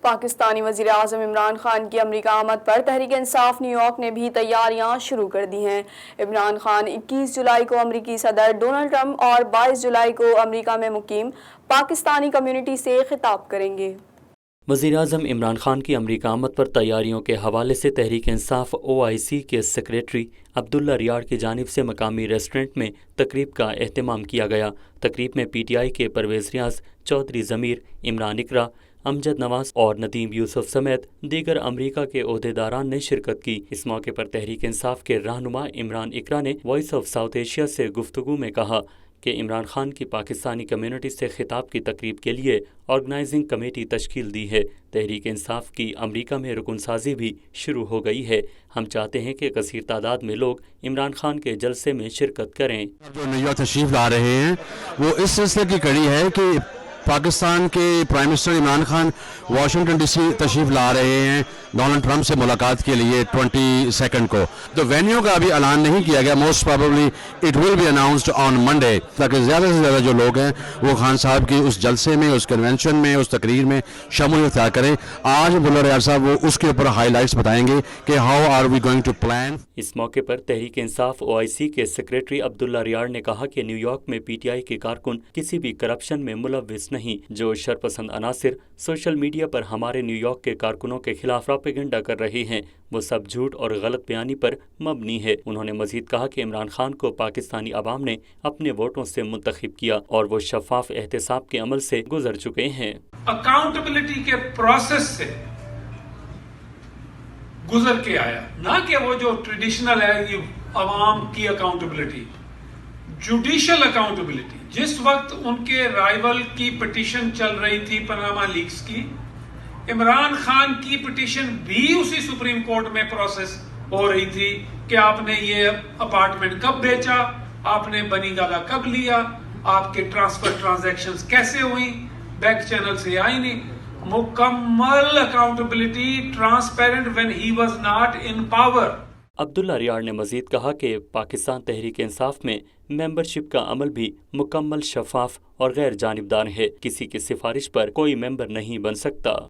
پاکستانی وزیر اعظم عمران خان کی امریکہ آمد پر تحریک انصاف نیو یارک نے بھی تیاریاں شروع کر دی ہیں۔ عمران خان 21 جولائی کو امریکی صدر ڈونلڈ ٹرمپ اور 22 جولائی کو امریکہ میں مقیم پاکستانی کمیونٹی سے خطاب کریں گے۔ وزیر اعظم عمران خان کی امریکہ آمد پر تیاریوں کے حوالے سے تحریک انصاف OIC کے سیکریٹری عبداللہ ریاڑ کی جانب سے مقامی ریسٹورنٹ میں تقریب کا اہتمام کیا گیا۔ تقریب میں PTI کے پرویز ریاض، چودھری ضمیر، عمران اقرا، امجد نواز اور ندیم یوسف سمیت دیگر امریکہ کے عہدیداران نے شرکت کی۔ اس موقع پر تحریک انصاف کے رہنما عمران اقرا نے وائس آف ساؤتھ ایشیا سے گفتگو میں کہا کہ عمران خان کی پاکستانی کمیونٹی سے خطاب کی تقریب کے لیے آرگنائزنگ کمیٹی تشکیل دی ہے۔ تحریک انصاف کی امریکہ میں رکن سازی بھی شروع ہو گئی ہے۔ ہم چاہتے ہیں کہ کثیر تعداد میں لوگ عمران خان کے جلسے میں شرکت کریں۔ جو نیو یارک تشریف لا رہے ہیں وہ اس سلسلے کی کڑی ہے کہ پاکستان کے prime minister Imran Khan Washington DC تشریف لا رہے ہیں ڈونلڈ ٹرمپ سے ملاقات کے لیے 22 کو۔ تو وینیو کا ابھی اعلان نہیں کیا گیا، most probably it will be announced on Monday, تاکہ زیادہ سے زیادہ جو لوگ ہیں وہ خان صاحب کی اس جلسے میں، اس کنونشن میں، اس تقریر میں شمولیت اختیار کریں۔ آج عبداللہ ریاض صاحب وہ اس کے اوپر ہائی لائٹس بتائیں گے کہ how are we going to plan. اس موقع پر تحریک انصاف OIC کے سیکریٹری عبداللہ ریاڑ نے کہا کہ نیو یارک میں PTI کے کارکن کسی بھی کرپشن میں ملوث نہیں۔ جو شرپسند عناصر سوشل میڈیا پر ہمارے نیو یارک کے کارکنوں کے خلاف پروپیگنڈا کر رہے ہیں وہ سب جھوٹ اور غلط بیانی پر مبنی ہے۔ انہوں نے مزید کہا کہ عمران خان کو پاکستانی عوام نے اپنے ووٹوں سے منتخب کیا اور وہ شفاف احتساب کے عمل سے گزر چکے ہیں۔ اکاؤنٹیبلٹی کے پروسیس سے گزر کے آیا، نہ کہ وہ جو ٹریڈیشنل ہے یہ عوام کی اکاؤنٹیبلٹی، جوڈیشل اکاؤنٹیبلٹی۔ جس وقت ان کے رائیول کی پٹیشن چل رہی تھی پاناما لیکس کی، عمران خان کی پٹیشن بھی اسی سپریم کورٹ میں پروسیس ہو رہی تھی کہ آپ نے یہ اپارٹمنٹ کب بیچا، آپ نے بنی گالا کب لیا، آپ کے ٹرانسفر ٹرانزیکشنز کیسے ہوئی، بینک چینل سے آئی نہیں۔ مکمل accountability, transparent when he was not in power۔ عبداللہ ریاڑ نے مزید کہا کہ پاکستان تحریک انصاف میں ممبرشپ کا عمل بھی مکمل شفاف اور غیر جانبدار ہے۔ کسی کی سفارش پر کوئی ممبر نہیں بن سکتا۔